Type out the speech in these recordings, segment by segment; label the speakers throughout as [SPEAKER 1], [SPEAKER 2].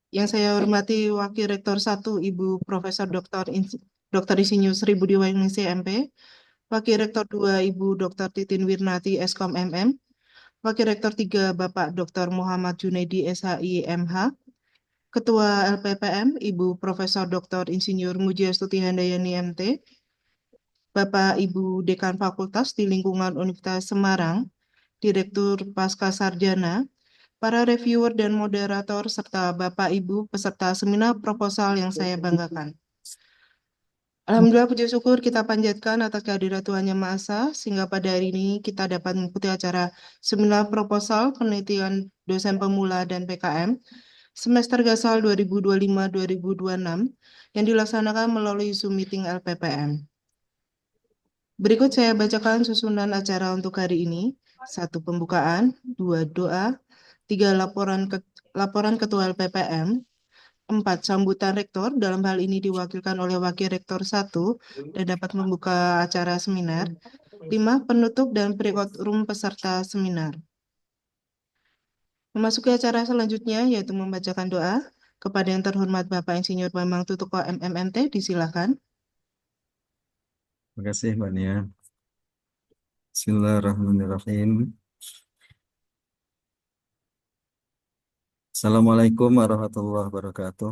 [SPEAKER 1] Yang saya hormati Wakil Rektor 1 Ibu Profesor Dr. Insinyur Sri Budiwaningsih MP, Wakil Rektor 2 Ibu Dr. Titin Wirnati Eskom MM, Wakil Rektor 3 Bapak Dr. Muhammad Junaidi SHI MH, Ketua LPPM Ibu Profesor Dr. Insinyur Mujiastuti Handayani MT, Bapak Ibu Dekan Fakultas di lingkungan Universitas Semarang, Direktur Pasca Sarjana, para reviewer dan moderator, serta Bapak Ibu peserta seminar proposal yang saya banggakan. Alhamdulillah puji syukur kita panjatkan atas kehadiran Tuhan Yang Maha Esa, sehingga pada hari ini kita dapat mengikuti acara seminar proposal penelitian dosen pemula dan PKM semester Gasal 2025-2026 yang dilaksanakan melalui Zoom Meeting LPPM. Berikut saya bacakan susunan acara untuk hari ini. 1. Pembukaan, 2. Doa, 3. Laporan Ketua LPPM, 4. Sambutan Rektor, dalam hal ini diwakilkan oleh Wakil Rektor 1 dan dapat membuka acara seminar. 5. Penutup dan breakout room peserta seminar. Memasuki acara selanjutnya, yaitu membacakan doa. Kepada yang terhormat Bapak Insinyur Bambang Tutuko MMMT, disilakan.
[SPEAKER 2] Terima kasih, Mbak Nia. Bismillahirrahmanirrahim. Assalamualaikum warahmatullahi wabarakatuh.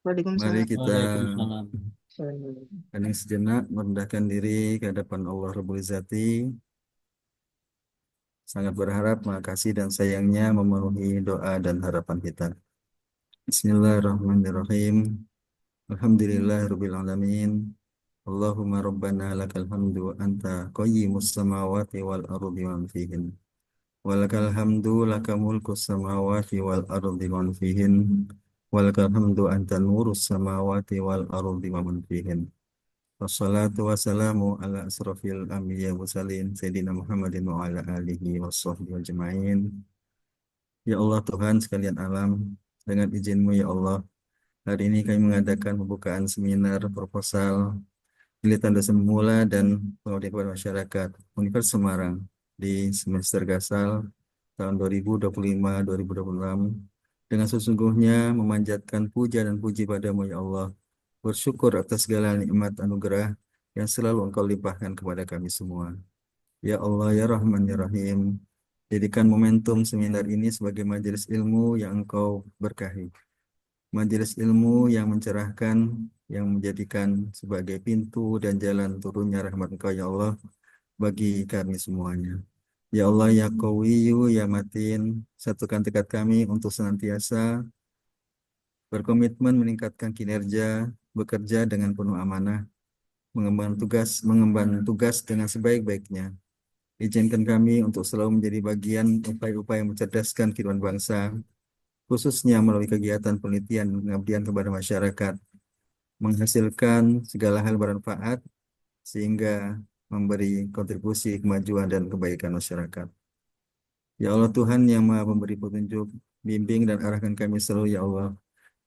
[SPEAKER 2] Mari
[SPEAKER 1] Waalaikumsalam.
[SPEAKER 2] kita
[SPEAKER 3] Waalaikumsalam.
[SPEAKER 2] hening sejenak, merendahkan diri ke hadapan Allah Rabbul Izzati. Sangat berharap makasih dan sayangnya memenuhi doa dan harapan kita. Bismillahirrahmanirrahim. Alhamdulillahirabbil alamin. Allahumma rabbana lakal hamdu anta qayyimus samawati wal ardi wa man fihin. Walakal hamdu laka mulkus samawati wal ardi wa man fihin. Walakal hamdu anta nurus samawati wal ardi wa man fihin. Wassalatu wassalamu ala asrafil anbiya wa mursalin Sayyidina Muhammadin wa ala alihi wa sahbihi ajma'in. Ya Allah Tuhan sekalian alam, dengan izin-Mu ya Allah, hari ini kami mengadakan pembukaan seminar proposal penelitian dosen pemula dan pengabdian kepada masyarakat Universitas Semarang di semester Gasal tahun 2025-2026 dengan sesungguhnya memanjatkan puja dan puji padamu ya Allah, bersyukur atas segala nikmat anugerah yang selalu Engkau limpahkan kepada kami semua. Ya Allah, ya Rahman, ya Rahim, jadikan momentum seminar ini sebagai majelis ilmu yang Engkau berkahi. Majelis ilmu yang mencerahkan, yang menjadikan sebagai pintu dan jalan turunnya rahmat Engkau ya Allah bagi kami semuanya. Ya Allah, ya Qawiyu, ya Matin, satukan tekad kami untuk senantiasa berkomitmen meningkatkan kinerja, bekerja dengan penuh amanah, mengemban tugas dengan sebaik-baiknya. Izinkan kami untuk selalu menjadi bagian upaya-upaya mencerdaskan kehidupan bangsa, khususnya melalui kegiatan penelitian dan pengabdian kepada masyarakat, menghasilkan segala hal bermanfaat sehingga memberi kontribusi kemajuan dan kebaikan masyarakat. Ya Allah Tuhan yang Maha Pemberi petunjuk, bimbing dan arahkan kami selalu ya Allah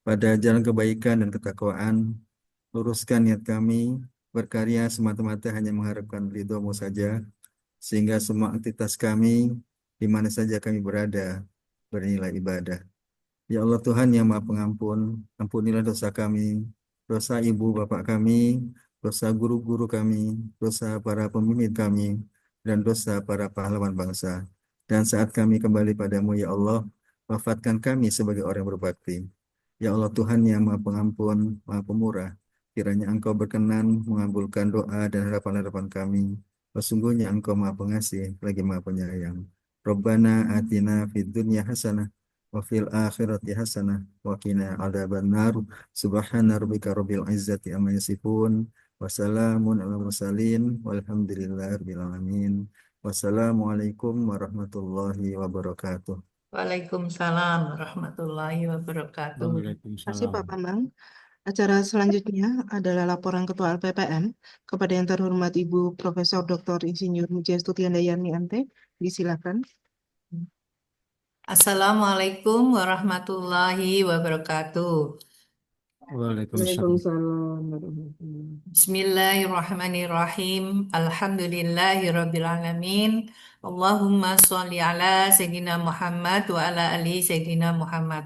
[SPEAKER 2] pada jalan kebaikan dan ketakwaan. Luruskan niat kami berkarya semata-mata hanya mengharapkan ridho-Mu saja, sehingga semua aktivitas kami di mana saja kami berada bernilai ibadah. Ya Allah Tuhan yang Maha Pengampun, ampunilah dosa kami, dosa ibu bapak kami, dosa guru-guru kami, dosa para pemimpin kami, dan dosa para pahlawan bangsa. Dan saat kami kembali padamu ya Allah, wafatkan kami sebagai orang yang berbakti. Ya Allah Tuhan yang Maha Pengampun, Maha Pemurah, kiranya Engkau berkenan mengabulkan doa dan harapan-harapan kami. Sesungguhnya Engkau Maha Pengasih, lagi Maha Penyayang. Rabbana atina fid dunya hasanah wa fil akhirati hasanah wa qina adzabannar. Subhana rabbika rabbil izzati amma yasifun wa salamun alal mursalin walhamdulillahirabbil alamin. Wassalamualaikum warahmatullahi wabarakatuh.
[SPEAKER 4] Waalaikumsalam warahmatullahi wabarakatuh.
[SPEAKER 1] Terima kasih Pak
[SPEAKER 3] Waalaikumsalam.
[SPEAKER 1] Bambang. Acara selanjutnya adalah laporan Ketua LPPM kepada yang terhormat Ibu Profesor Dr. Insinyur Mujiastuti Handayani MT. Disilakan.
[SPEAKER 4] Assalamualaikum warahmatullahi wabarakatuh.
[SPEAKER 3] Waalaikumsalam.
[SPEAKER 4] Bismillahirrahmanirrahim. Alhamdulillahirabbil alamin. Allahumma sholli ala sayyidina Muhammad wa ala ali sayyidina Muhammad.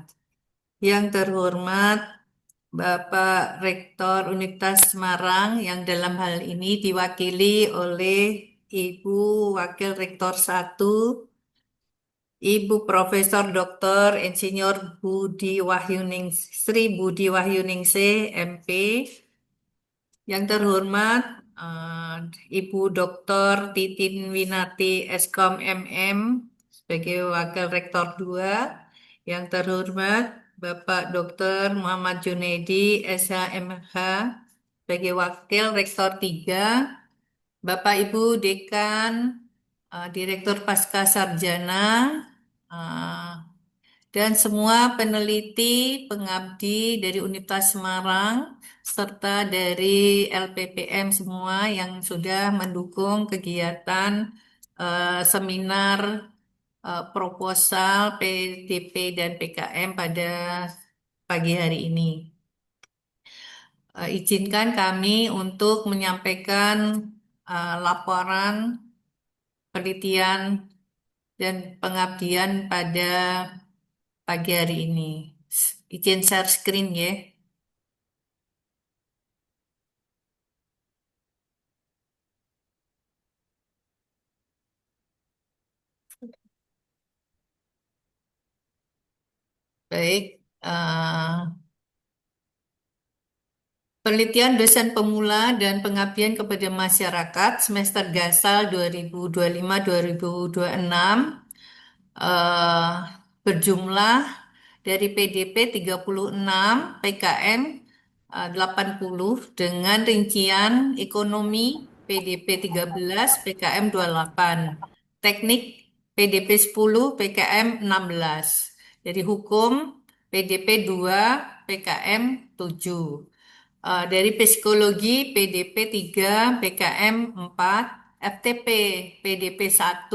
[SPEAKER 4] Yang terhormat Bapak Rektor Universitas Semarang yang dalam hal ini diwakili oleh Ibu Wakil Rektor 1, Ibu Profesor Dr. Insinyur Sri Budi Wahyuningsih, MP. Yang terhormat Ibu Dr. Titin Winarti, Eskom MM, sebagai Wakil Rektor 2. Yang terhormat Bapak Dr. Muhammad Junaidi, SHMH, sebagai Wakil Rektor 3. Bapak Ibu Dekan, Direktur Pasca Sarjana, eh, dan semua peneliti, pengabdi dari Universitas Semarang, serta dari LPPM semua yang sudah mendukung kegiatan seminar proposal PDP dan PKM pada pagi hari ini. Izinkan kami untuk menyampaikan laporan penelitian dan pengabdian pada pagi hari ini. Izin share screen ya. Baik. Penelitian dosen pemula dan pengabdian kepada masyarakat semester Gasal 2025-2026 eh, berjumlah dari PDP 36, PKM 80 dengan rincian ekonomi PDP 13, PKM 28, teknik PDP 10, PKM 16. Dari hukum PDP 2, PKM 7. Dari psikologi PDP 3, PKM 4, FTP PDP 1,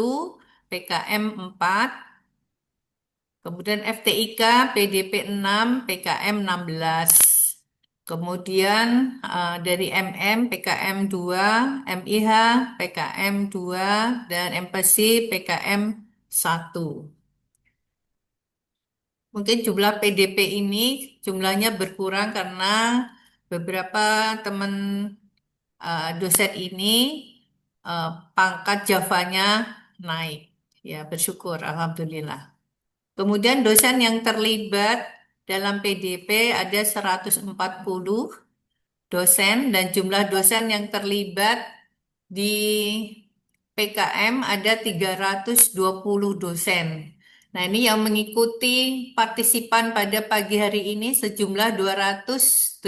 [SPEAKER 4] PKM 4, kemudian FTIK PDP 6, PKM 16. Kemudian dari MM PKM 2, MIH PKM 2, dan MPC PKM 1. Mungkin jumlah PDP ini jumlahnya berkurang karena beberapa teman dosen ini pangkat Javanya naik. Ya, bersyukur, alhamdulillah. Kemudian dosen yang terlibat dalam PDP ada 140 dosen dan jumlah dosen yang terlibat di PKM ada 320 dosen. Nah, ini yang mengikuti partisipan pada pagi hari ini sejumlah 217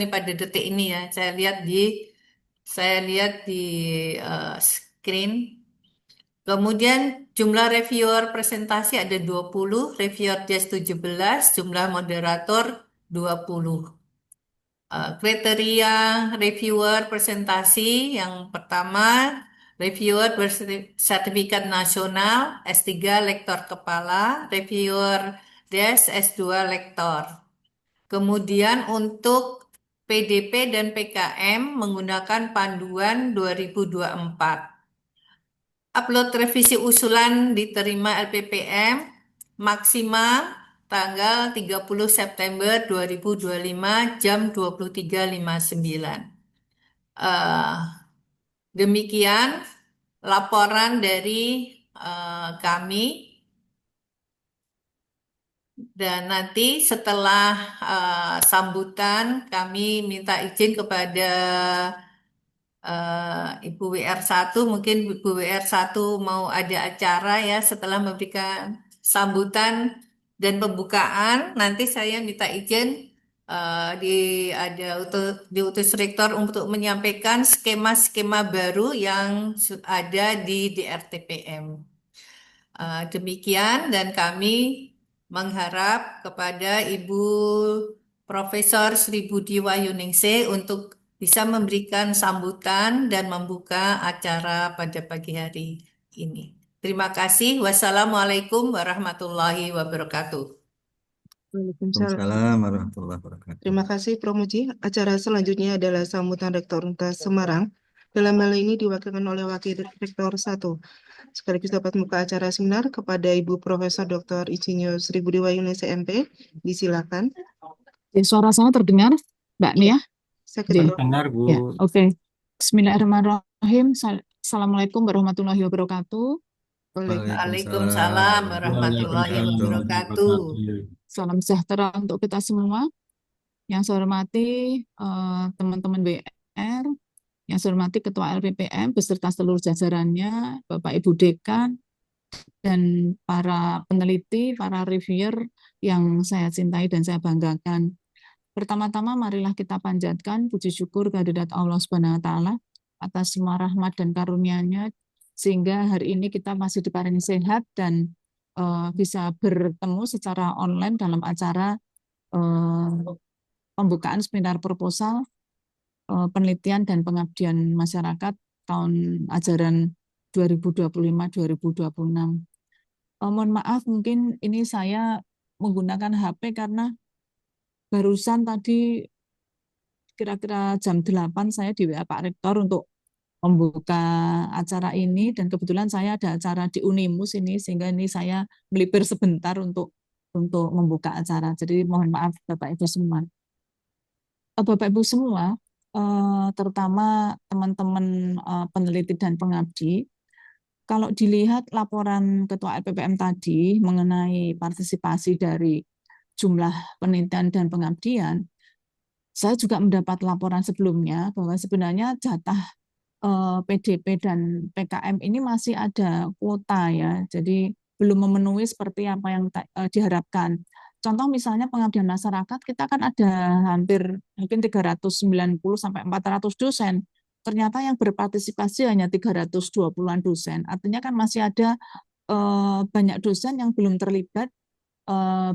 [SPEAKER 4] ini pada detik ini ya. Saya lihat di screen. Kemudian jumlah reviewer presentasi ada 20, reviewer desk 17, jumlah moderator 20. Kriteria reviewer presentasi yang pertama, reviewer bersertifikat nasional, S3 lektor kepala, reviewer desk S2 lektor. Kemudian untuk PDP dan PKM menggunakan panduan 2024. Upload revisi usulan diterima LPPM maksimal tanggal 30 September 2025 jam 23.59. Demikian laporan dari kami. Dan nanti setelah sambutan kami minta izin kepada Ibu WR1, mungkin Ibu WR1 mau ada acara ya setelah memberikan sambutan dan pembukaan, nanti saya minta izin diutus rektor untuk menyampaikan skema-skema baru yang ada di DRTPM. Demikian dan kami mengharap kepada Ibu Profesor Sri Budi Wahyuningsih untuk bisa memberikan sambutan dan membuka acara pada pagi hari ini. Terima kasih. Wassalamualaikum warahmatullahi wabarakatuh.
[SPEAKER 1] Waalaikumsalam.
[SPEAKER 2] Waalaikumsalam warahmatullahi wabarakatuh.
[SPEAKER 1] Terima kasih, Promuji. Acara selanjutnya adalah sambutan Rektor Universitas Semarang. Dalam hal ini diwakilkan oleh Wakil Rektor 1. sekaligus dapat membuka acara seminar kepada Ibu Profesor Dr. Insinyur Sri Budi Wahyuni SMP. Disilakan.
[SPEAKER 5] Suara saya terdengar, Mbak Nia?
[SPEAKER 1] Saya
[SPEAKER 5] Jadi,
[SPEAKER 1] kedengar.
[SPEAKER 3] Benar, Bu.
[SPEAKER 5] ya, oke. Bismillahirrahmanirrahim. Assalamualaikum warahmatullahi wabarakatuh.
[SPEAKER 4] Waalaikumsalam warahmatullahi wabarakatuh.
[SPEAKER 5] Salam sejahtera untuk kita semua. Yang saya hormati teman-teman WR, yang saya hormati Ketua LPPM beserta seluruh jajarannya, Bapak Ibu Dekan, dan para peneliti, para reviewer yang saya cintai dan saya banggakan. Pertama-tama marilah kita panjatkan puji syukur kehadirat Allah Subhanahu wa taala atas semua rahmat dan karunia-Nya sehingga hari ini kita masih diparingi sehat dan bisa bertemu secara online dalam acara pembukaan seminar proposal penelitian dan pengabdian masyarakat tahun ajaran 2025-2026. Mohon maaf, mungkin ini saya menggunakan HP karena barusan tadi kira-kira jam 8 saya di WA Pak Rektor untuk membuka acara ini dan kebetulan saya ada acara di Unimus ini sehingga ini saya melipir sebentar untuk membuka acara. Jadi mohon maaf Bapak Ibu semua. Bapak Ibu semua, terutama teman-teman peneliti dan pengabdi, kalau dilihat laporan Ketua LPPM tadi mengenai partisipasi dari jumlah penelitian dan pengabdian, saya juga mendapat laporan sebelumnya bahwa sebenarnya jatah PDP dan PKM ini masih ada kuota ya, jadi belum memenuhi seperti apa yang diharapkan. Contoh misalnya pengabdian masyarakat, kita kan ada hampir mungkin 390 sampai 400 dosen. Ternyata yang berpartisipasi hanya 320-an dosen. Artinya kan masih ada banyak dosen yang belum terlibat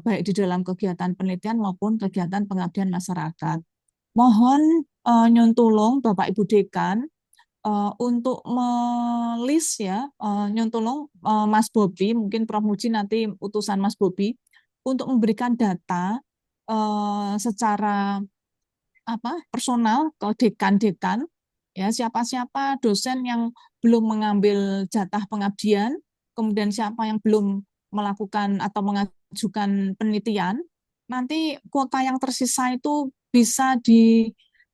[SPEAKER 5] baik di dalam kegiatan penelitian maupun kegiatan pengabdian masyarakat. Mohon nyun tulung Bapak Ibu Dekan untuk melis ya, nyun tulung Mas Bobi, mungkin Prof Muji nanti utusan Mas Bobi, untuk memberikan data secara personal ke dekan-dekan, ya siapa-siapa dosen yang belum mengambil jatah pengabdian, kemudian siapa yang belum melakukan atau mengajukan penelitian, nanti kuota yang tersisa itu bisa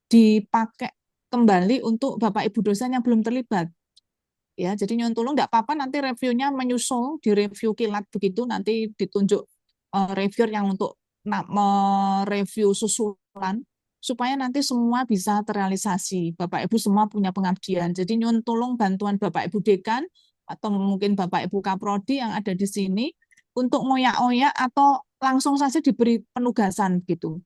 [SPEAKER 5] dipakai kembali untuk Bapak Ibu dosen yang belum terlibat. Ya, jadi nyuwun tulung enggak apa-apa nanti reviewnya menyusul, di review kilat begitu nanti ditunjuk reviewer yang untuk mereview susulan supaya nanti semua bisa terrealisasi. Bapak Ibu semua punya pengabdian. Jadi nyuwun tulung bantuan Bapak Ibu Dekan atau mungkin Bapak Ibu Kaprodi yang ada di sini untuk ngoyak-ngoyak atau langsung saja diberi penugasan gitu.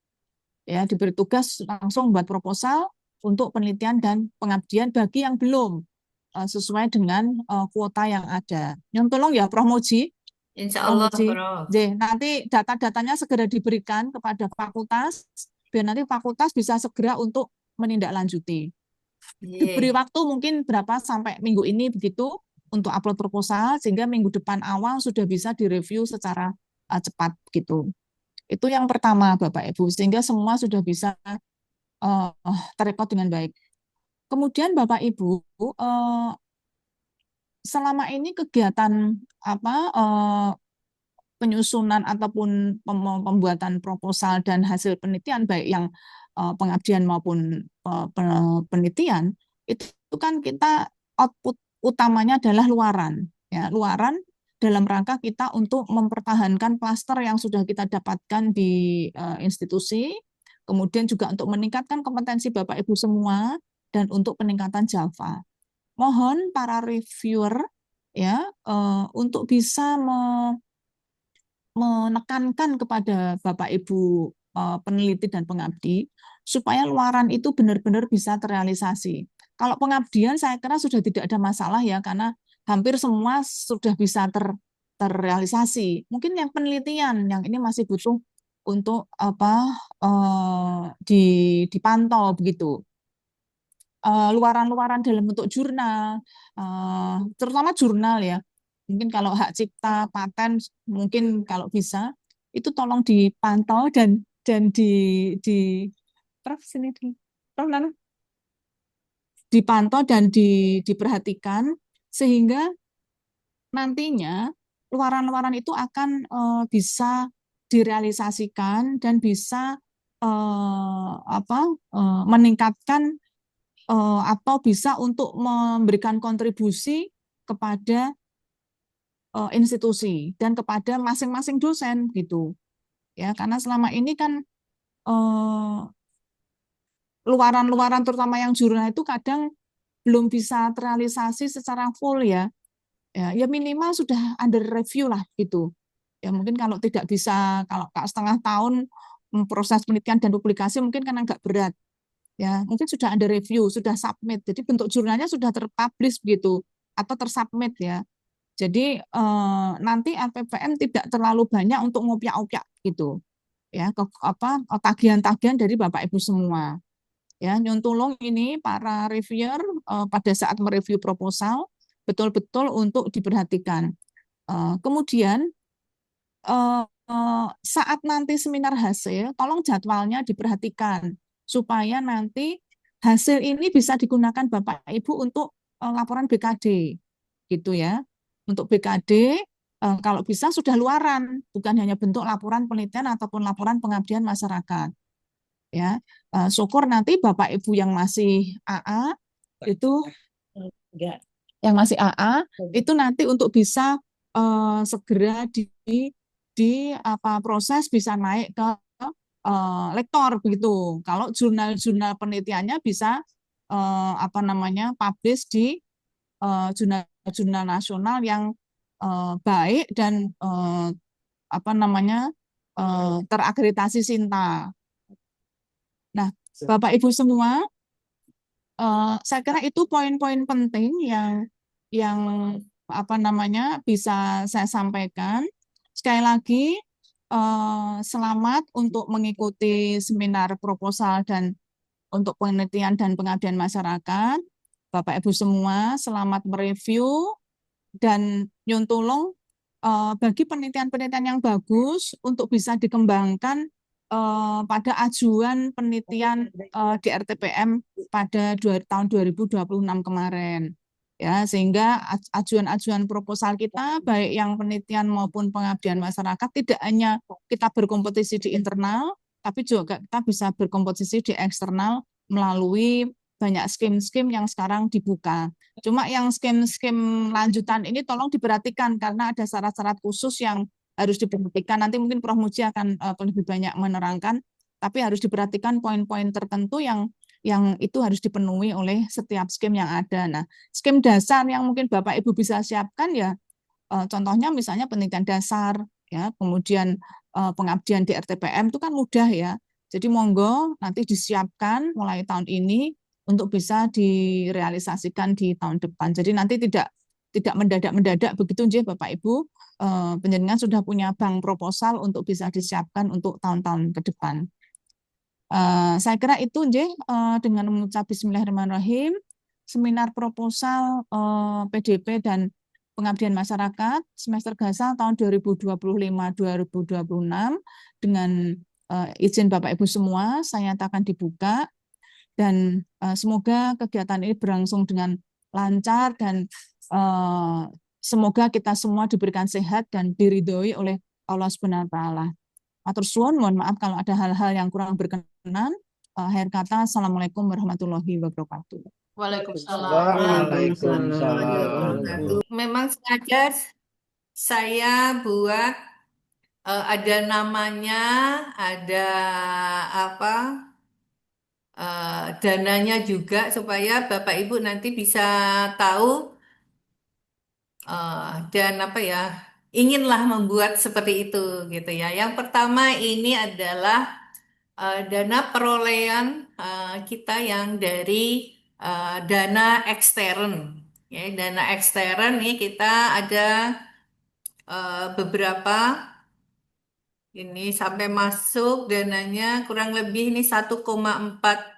[SPEAKER 5] Ya, diberi tugas langsung buat proposal untuk penelitian dan pengabdian bagi yang belum sesuai dengan kuota yang ada. Yang tolong ya Prof Muji.
[SPEAKER 4] Insya Allah,
[SPEAKER 5] Prof Muji.
[SPEAKER 4] Prof.
[SPEAKER 5] Nanti data-datanya segera diberikan kepada fakultas, biar nanti fakultas bisa segera untuk menindaklanjuti. Diberi waktu mungkin berapa sampai minggu ini begitu untuk upload proposal, sehingga minggu depan awal sudah bisa direview secara cepat gitu. Itu yang pertama Bapak Ibu, sehingga semua sudah bisa terrekod dengan baik. Kemudian Bapak Ibu, selama ini kegiatan penyusunan ataupun pembuatan proposal dan hasil penelitian baik yang pengabdian maupun penelitian itu kan kita output utamanya adalah luaran, ya luaran dalam rangka kita untuk mempertahankan klaster yang sudah kita dapatkan di institusi, kemudian juga untuk meningkatkan kompetensi Bapak Ibu semua dan untuk peningkatan Java. Mohon para reviewer ya untuk bisa menekankan kepada Bapak Ibu peneliti dan pengabdi supaya luaran itu benar-benar bisa terrealisasi. Kalau pengabdian saya kira sudah tidak ada masalah ya karena hampir semua sudah bisa terrealisasi. Mungkin yang penelitian yang ini masih butuh untuk dipantau begitu. Luaran-luaran dalam bentuk jurnal, terutama jurnal ya. Mungkin kalau hak cipta, paten, mungkin kalau bisa itu tolong dipantau dan Prof sini Prof Nana dipantau dan diperhatikan sehingga nantinya luaran-luaran itu akan bisa direalisasikan dan bisa meningkatkan atau bisa untuk memberikan kontribusi kepada institusi dan kepada masing-masing dosen gitu ya, karena selama ini kan luaran-luaran terutama yang jurnal itu kadang belum bisa terrealisasi secara full ya. Ya minimal sudah under review lah gitu. Ya mungkin kalau tidak bisa, kalau setengah tahun proses penelitian dan publikasi mungkin kan agak berat. Ya mungkin sudah under review, sudah submit. Jadi bentuk jurnalnya sudah terpublish gitu atau tersubmit ya. Jadi nanti LPPM tidak terlalu banyak untuk ngopiak-opiak gitu. Ya tagihan-tagihan dari Bapak Ibu semua. Ya, nyuntulung ini para reviewer pada saat mereview proposal betul-betul untuk diperhatikan. Kemudian saat nanti seminar hasil, tolong jadwalnya diperhatikan supaya nanti hasil ini bisa digunakan Bapak Ibu untuk laporan BKD, gitu ya. Untuk BKD kalau bisa sudah luaran, bukan hanya bentuk laporan penelitian ataupun laporan pengabdian masyarakat. Ya, syukur nanti Bapak Ibu yang masih AA itu yang masih AA itu nanti untuk bisa segera di proses bisa naik ke lektor begitu. Kalau jurnal-jurnal penelitiannya bisa publish di jurnal-jurnal nasional yang baik dan terakreditasi Sinta. Nah, Bapak Ibu semua, saya kira itu poin-poin penting yang bisa saya sampaikan. Sekali lagi, selamat untuk mengikuti seminar proposal dan untuk penelitian dan pengabdian masyarakat. Bapak Ibu semua, selamat mereview dan nyuntulung bagi penelitian-penelitian yang bagus untuk bisa dikembangkan pada ajuan penelitian di RTPM pada tahun 2026 kemarin. Ya, sehingga ajuan-ajuan proposal kita baik yang penelitian maupun pengabdian masyarakat tidak hanya kita berkompetisi di internal, tapi juga kita bisa berkompetisi di eksternal melalui banyak skim-skim yang sekarang dibuka. Cuma yang skim-skim lanjutan ini tolong diperhatikan karena ada syarat-syarat khusus yang harus diperhatikan. Nanti mungkin Prof. Muji akan lebih banyak menerangkan, tapi harus diperhatikan poin-poin tertentu yang itu harus dipenuhi oleh setiap skim yang ada. Nah, skim dasar yang mungkin Bapak Ibu bisa siapkan ya, contohnya misalnya penelitian dasar, ya, kemudian pengabdian di RTPM itu kan mudah ya. Jadi monggo nanti disiapkan mulai tahun ini untuk bisa direalisasikan di tahun depan. Jadi nanti tidak mendadak-mendadak begitu nggih Bapak Ibu, penjaringan sudah punya bank proposal untuk bisa disiapkan untuk tahun-tahun ke depan. Saya kira itu nggih, dengan mengucap Bismillahirrahmanirrahim, seminar proposal PDP dan pengabdian masyarakat semester gasal tahun 2025-2026 dengan izin Bapak Ibu semua saya nyatakan dibuka dan semoga kegiatan ini berlangsung dengan lancar dan semoga kita semua diberikan sehat dan diridhoi oleh Allah Subhanahu wa taala. Matur suwun, mohon maaf kalau ada hal-hal yang kurang berkenan. Akhir kata, Assalamualaikum warahmatullahi wabarakatuh.
[SPEAKER 4] Waalaikumsalam. Memang sengaja saya buat ada namanya, ada dananya juga supaya Bapak Ibu nanti bisa tahu dan inginlah membuat seperti itu gitu ya. Yang pertama ini adalah dana perolehan kita yang dari dana ekstern. Ya, dana ekstern nih kita ada beberapa ini sampai masuk dananya kurang lebih ini 1,4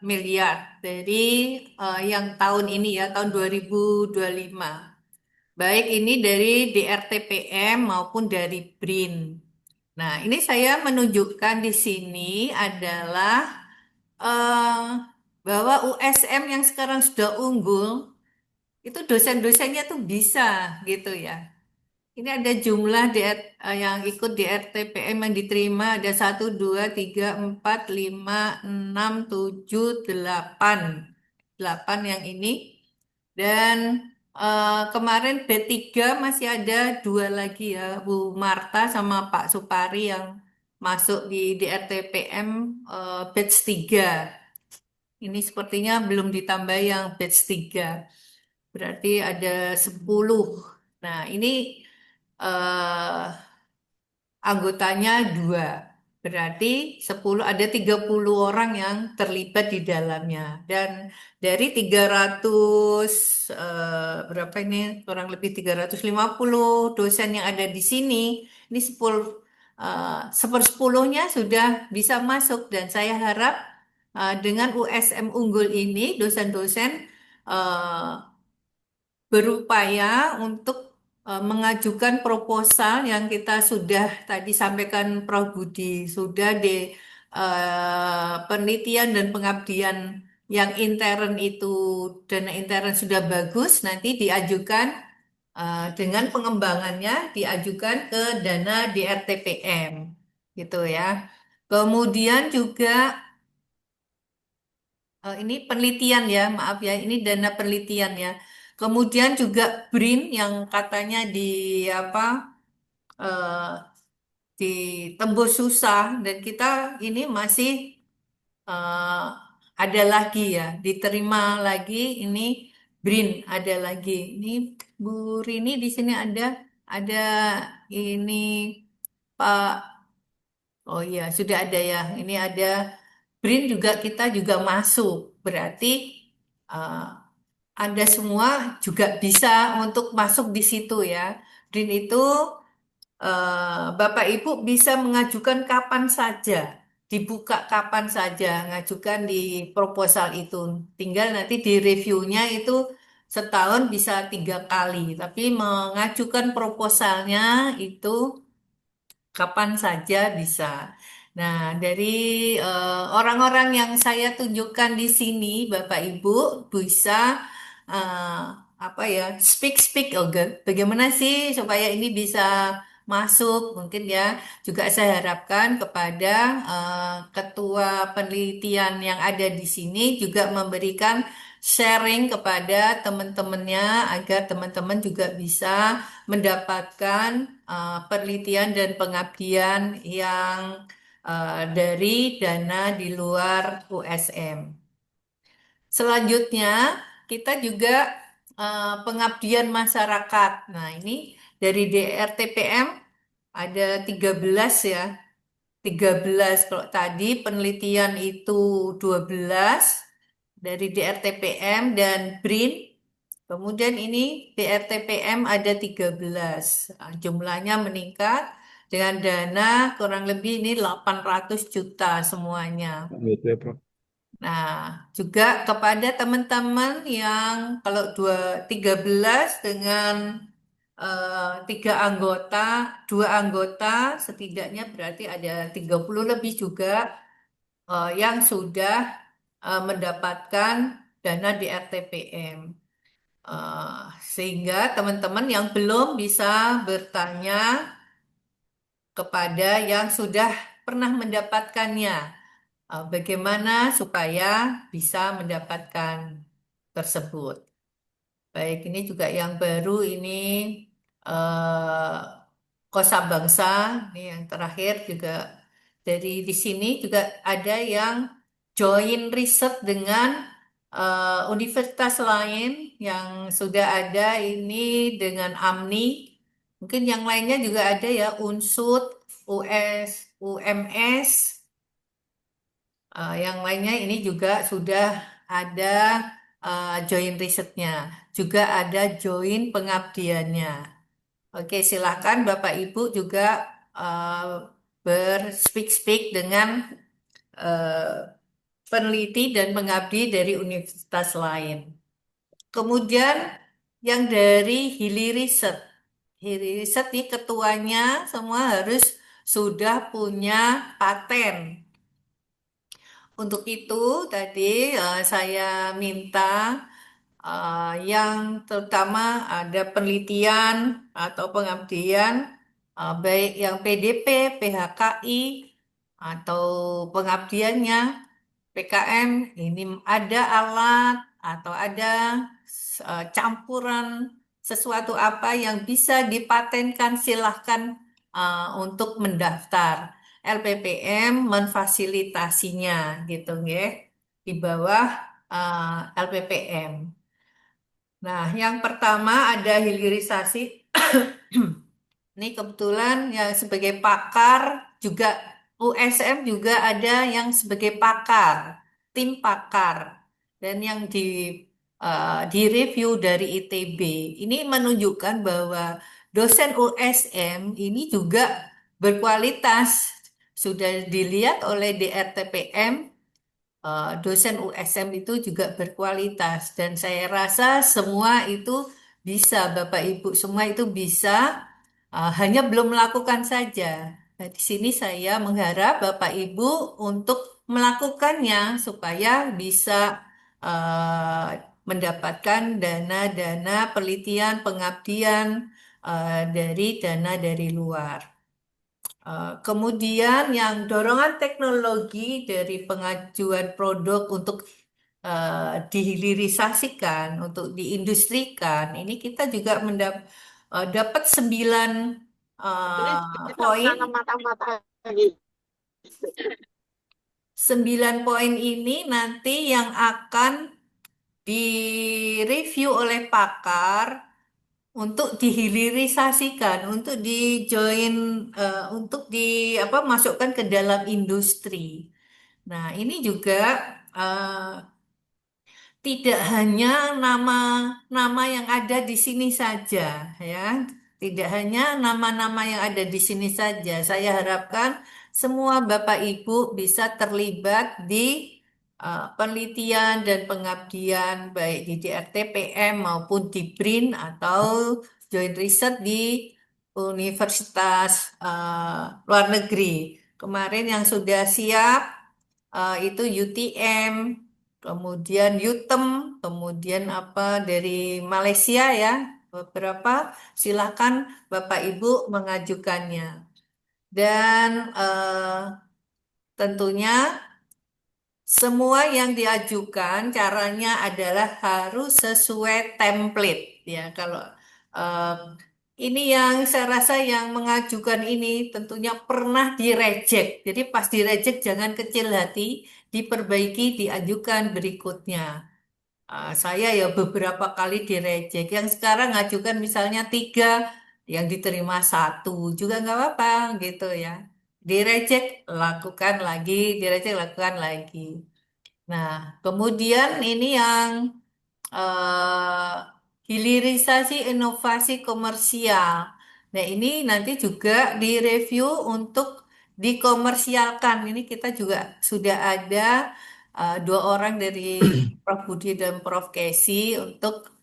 [SPEAKER 4] miliar dari yang tahun ini ya tahun 2025. Baik ini dari DRTPM maupun dari BRIN. Nah, ini saya menunjukkan di sini adalah bahwa USM yang sekarang sudah unggul itu dosen-dosennya tuh bisa gitu ya. Ini ada jumlah yang ikut di RTPM yang diterima ada 1, 2, 3, 4, 5, 6, 7, 8. 8 yang ini. Dan kemarin B3 masih ada 2 lagi ya, Bu Marta sama Pak Supari yang masuk di RTPM batch 3. Ini sepertinya belum ditambah yang batch 3. Berarti ada 10. Nah, ini eh, anggotanya 2. Berarti 10 ada 30 orang yang terlibat di dalamnya. Dan dari 300 berapa ini kurang lebih 350 dosen yang ada di sini, ini 1/10-nya sudah bisa masuk dan saya harap dengan USM unggul ini dosen-dosen eh, berupaya untuk mengajukan proposal yang kita sudah tadi sampaikan Prof. Budi, sudah di penelitian dan pengabdian yang intern itu, dana intern sudah bagus, nanti diajukan dengan pengembangannya diajukan ke dana di RTPM, gitu ya. Kemudian juga ini penelitian ya, maaf ya, ini dana penelitian ya. Kemudian juga BRIN yang katanya apa eh, ditembus susah dan kita ini masih eh, ada lagi ya, diterima lagi ini BRIN ada lagi. Ini Bu Rini di sini ada ini Pak. Oh iya, sudah ada ya. Ini ada BRIN juga kita juga masuk. Berarti eh, Anda semua juga bisa untuk masuk di situ ya. BRIN itu Bapak Ibu bisa mengajukan kapan saja, dibuka kapan saja, ngajukan di proposal itu. Tinggal nanti di reviewnya itu setahun bisa 3 kali. Tapi mengajukan proposalnya itu kapan saja bisa. Nah, dari orang-orang yang saya tunjukkan di sini, Bapak Ibu bisa eh, apa ya, speak, bagaimana sih supaya ini bisa masuk? Mungkin ya, juga saya harapkan kepada ketua penelitian yang ada di sini juga memberikan sharing kepada teman-temannya agar teman-teman juga bisa mendapatkan penelitian dan pengabdian yang dari dana di luar USM. Selanjutnya, kita juga pengabdian masyarakat. Nah, ini dari DRTPM ada 13 ya. 13. Kalau tadi penelitian itu 12 dari DRTPM dan BRIN. Kemudian ini DRTPM ada 13. Nah, jumlahnya meningkat dengan dana kurang lebih ini 800 juta semuanya.
[SPEAKER 3] Gitu ya, Prof.
[SPEAKER 4] Nah, juga kepada teman-teman yang kalau 13 dengan 3 anggota, 2 anggota, setidaknya berarti ada 30 lebih juga yang sudah mendapatkan dana di RTPM. Eh, Sehingga teman-teman yang belum bisa bertanya kepada yang sudah pernah mendapatkannya, bagaimana supaya bisa mendapatkan tersebut. Baik, ini juga yang baru ini eh, Kosa Bangsa, ini yang terakhir juga dari di sini juga ada yang join riset dengan universitas lain yang sudah ada ini dengan AMNI. Mungkin yang lainnya juga ada ya Unsud, US, UMS. Yang lainnya ini juga sudah ada join risetnya, juga ada join pengabdiannya. Oke, silakan Bapak Ibu juga berspeak dengan eh, peneliti dan pengabdi dari universitas lain. Kemudian yang dari Hili Riset. Hili Riset ini ketuanya semua harus sudah punya paten. Untuk itu tadi saya minta yang terutama ada penelitian atau pengabdian, baik yang PDP, PHKI, atau pengabdiannya PKM, ini ada alat atau ada campuran sesuatu apa yang bisa dipatenkan, silahkan untuk mendaftar. LPPM memfasilitasinya gitu nggih, di bawah LPPM. Nah, yang pertama ada hilirisasi. Ini kebetulan yang sebagai pakar juga USM juga ada yang sebagai pakar, tim pakar, dan yang di review dari ITB. Ini menunjukkan bahwa dosen USM ini juga berkualitas. Sudah dilihat oleh DRTPM, dosen USM itu juga berkualitas, dan saya rasa semua itu bisa, Bapak Ibu semua itu bisa, hanya belum melakukan saja. Nah, di sini saya mengharap Bapak Ibu untuk melakukannya supaya bisa mendapatkan dana-dana penelitian pengabdian dari dana dari luar. Kemudian yang dorongan teknologi dari pengajuan produk untuk dihilirisasikan, untuk diindustrikan, ini kita juga dapat 9 poin. 9 poin ini nanti yang akan direview oleh pakar untuk dihilirisasikan, untuk untuk masukkan ke dalam industri. Nah, ini juga tidak hanya nama-nama yang ada di sini saja, ya. Tidak hanya nama-nama yang ada di sini saja. Saya harapkan semua Bapak Ibu bisa terlibat di penelitian dan pengabdian baik di DRTPM maupun di BRIN atau Joint Research di Universitas luar negeri. Kemarin yang sudah siap itu UTM, kemudian UTEM, kemudian dari Malaysia ya, beberapa, silakan Bapak Ibu mengajukannya. Dan tentunya semua yang diajukan caranya adalah harus sesuai template ya. Kalau ini yang saya rasa yang mengajukan ini tentunya pernah direject. Jadi pas direject jangan kecil hati, diperbaiki, diajukan berikutnya. Saya ya beberapa kali direject. Yang sekarang ngajukan misalnya 3, yang diterima 1 juga nggak apa-apa gitu ya. Direject, lakukan lagi, direject, lakukan lagi. Nah, kemudian ini yang hilirisasi inovasi komersial. Nah, ini nanti juga direview untuk dikomersialkan. Ini kita juga sudah ada 2 orang dari Prof. Budi dan Prof. Kesi untuk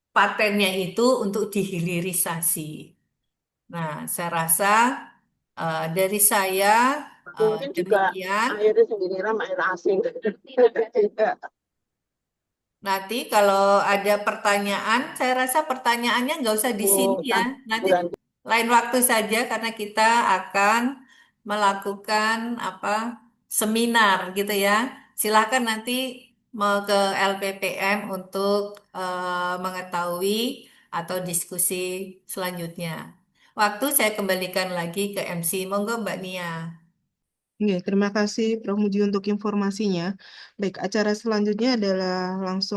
[SPEAKER 4] patennya itu untuk dihilirisasi. Nah, saya rasa dari saya
[SPEAKER 6] Mungkin juga
[SPEAKER 4] demikian.
[SPEAKER 6] airnya sendiri air asing.
[SPEAKER 4] Nanti kalau ada pertanyaan, saya rasa pertanyaannya nggak usah di sini ya. Nanti lain waktu saja karena kita akan melakukan seminar gitu ya. Silakan nanti mau ke LPPM untuk mengetahui atau diskusi selanjutnya. Waktu saya kembalikan lagi ke MC. Monggo Mbak Nia.
[SPEAKER 1] Terima kasih Prof. Muji untuk informasinya. Baik, acara selanjutnya adalah langsung